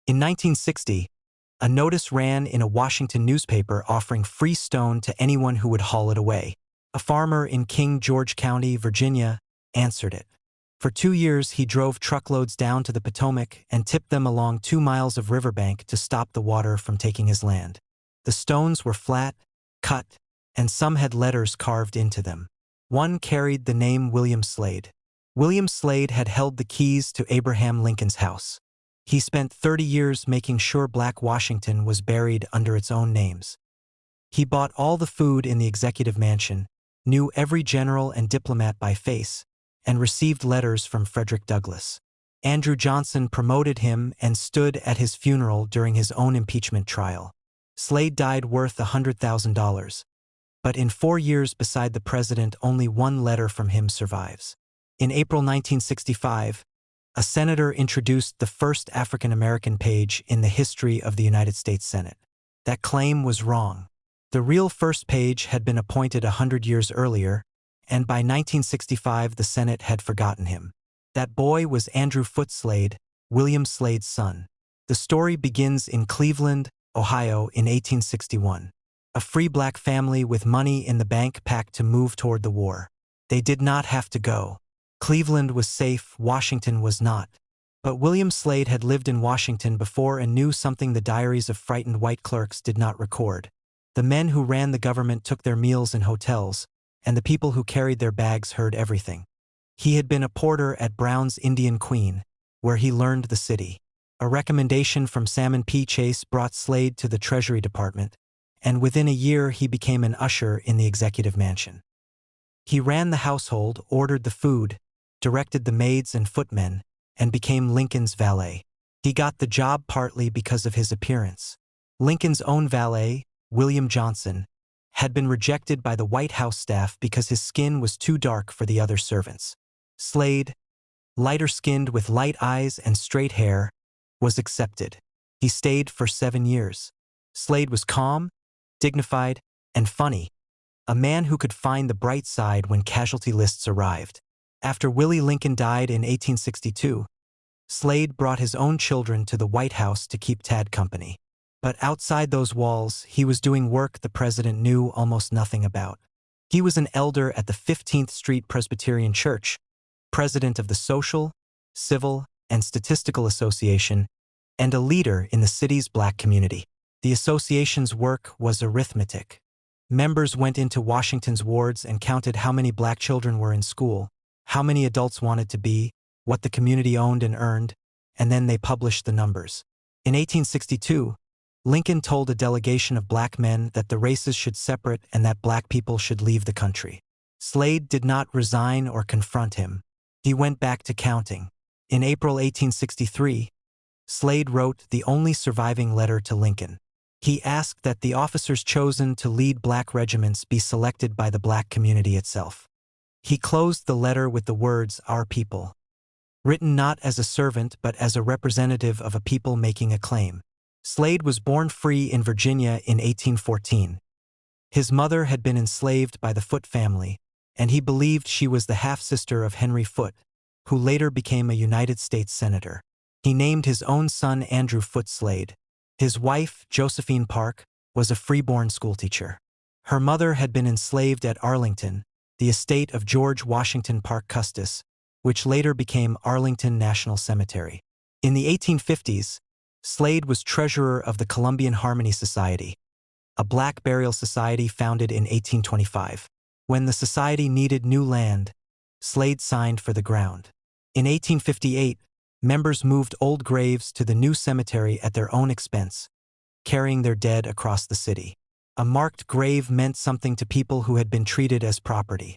In 1960, a notice ran in a Washington newspaper offering free stone to anyone who would haul it away. A farmer in King George County, Virginia, answered it. For 2 years, he drove truckloads down to the Potomac and tipped them along 2 miles of riverbank to stop the water from taking his land. The stones were flat, cut, and some had letters carved into them. One carried the name William Slade. William Slade had held the keys to Abraham Lincoln's house. He spent 30 years making sure Black Washington was buried under its own names. He bought all the food in the executive mansion, knew every general and diplomat by face, and received letters from Frederick Douglass. Andrew Johnson promoted him and stood at his funeral during his own impeachment trial. Slade died worth $100,000. But in 4 years beside the president, only one letter from him survives. In April 1965, a senator introduced the first African-American page in the history of the United States Senate. That claim was wrong. The real first page had been appointed 100 years earlier, and by 1965 the Senate had forgotten him. That boy was Andrew Foote Slade, William Slade's son. The story begins in Cleveland, Ohio in 1861. A free black family with money in the bank packed to move toward the war. They did not have to go. Cleveland was safe, Washington was not. But William Slade had lived in Washington before and knew something the diaries of frightened white clerks did not record. The men who ran the government took their meals in hotels, and the people who carried their bags heard everything. He had been a porter at Brown's Indian Queen, where he learned the city. A recommendation from Salmon P. Chase brought Slade to the Treasury Department, and within a year he became an usher in the executive mansion. He ran the household, ordered the food, directed the maids and footmen, and became Lincoln's valet. He got the job partly because of his appearance. Lincoln's own valet, William Johnson, had been rejected by the White House staff because his skin was too dark for the other servants. Slade, lighter-skinned with light eyes and straight hair, was accepted. He stayed for 7 years. Slade was calm, dignified, and funny, a man who could find the bright side when casualty lists arrived. After Willie Lincoln died in 1862, Slade brought his own children to the White House to keep Tad company. But outside those walls, he was doing work the president knew almost nothing about. He was an elder at the 15th Street Presbyterian Church, president of the Social, Civil, and Statistical Association, and a leader in the city's black community. The association's work was arithmetic. Members went into Washington's wards and counted how many black children were in school, how many adults wanted to be, what the community owned and earned, and then they published the numbers. In 1862, Lincoln told a delegation of black men that the races should separate and that black people should leave the country. Slade did not resign or confront him. He went back to counting. In April 1863, Slade wrote the only surviving letter to Lincoln. He asked that the officers chosen to lead black regiments be selected by the black community itself. He closed the letter with the words, "Our people," written not as a servant but as a representative of a people making a claim. Slade was born free in Virginia in 1814. His mother had been enslaved by the Foote family, and he believed she was the half-sister of Henry Foote, who later became a United States Senator. He named his own son Andrew Foote Slade. His wife, Josephine Park, was a freeborn schoolteacher. Her mother had been enslaved at Arlington, the estate of George Washington Parke Custis, which later became Arlington National Cemetery. In the 1850s, Slade was treasurer of the Columbian Harmony Society, a black burial society founded in 1825. When the society needed new land, Slade signed for the ground. In 1858, members moved old graves to the new cemetery at their own expense, carrying their dead across the city. A marked grave meant something to people who had been treated as property.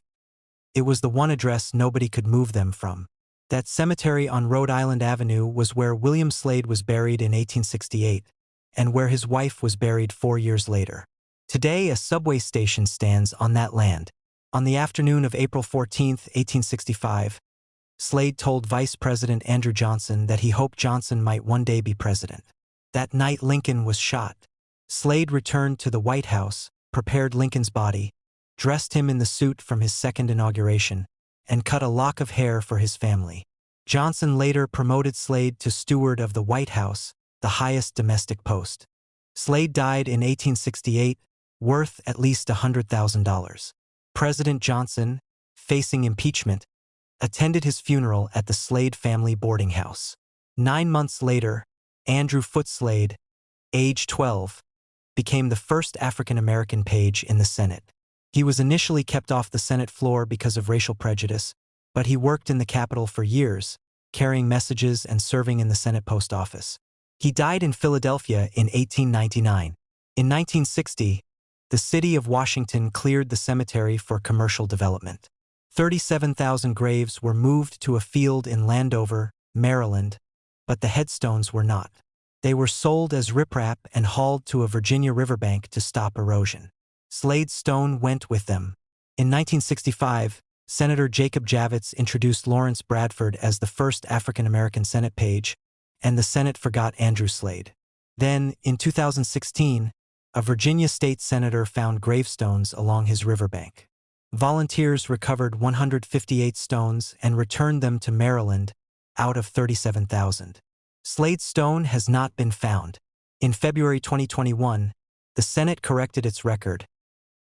It was the one address nobody could move them from. That cemetery on Rhode Island Avenue was where William Slade was buried in 1868, and where his wife was buried 4 years later. Today, a subway station stands on that land. On the afternoon of April 14, 1865, Slade told Vice President Andrew Johnson that he hoped Johnson might one day be president. That night Lincoln was shot. Slade returned to the White House, prepared Lincoln's body, dressed him in the suit from his second inauguration, and cut a lock of hair for his family. Johnson later promoted Slade to steward of the White House, the highest domestic post. Slade died in 1868, worth at least $100,000. President Johnson, facing impeachment, attended his funeral at the Slade family boarding house. 9 months later, Andrew Foote Slade, age 12, became the first African-American page in the Senate. He was initially kept off the Senate floor because of racial prejudice, but he worked in the Capitol for years, carrying messages and serving in the Senate post office. He died in Philadelphia in 1899. In 1960, the city of Washington cleared the cemetery for commercial development. 37,000 graves were moved to a field in Landover, Maryland, but the headstones were not. They were sold as riprap and hauled to a Virginia riverbank to stop erosion. Slade's stone went with them. In 1965, Senator Jacob Javits introduced Lawrence Bradford as the first African-American Senate page, and the Senate forgot Andrew Slade. Then, in 2016, a Virginia state senator found gravestones along his riverbank. Volunteers recovered 158 stones and returned them to Maryland out of 37,000. Slade's stone has not been found. In February 2021, the Senate corrected its record.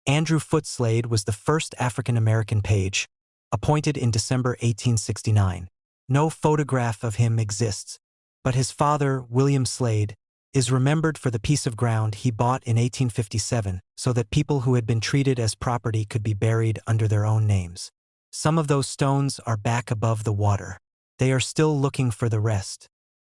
Andrew Foote Slade was the first African-American page, appointed in December 1869. No photograph of him exists, but his father, William Slade, is remembered for the piece of ground he bought in 1857 so that people who had been treated as property could be buried under their own names. Some of those stones are back above the water. They are still looking for the rest.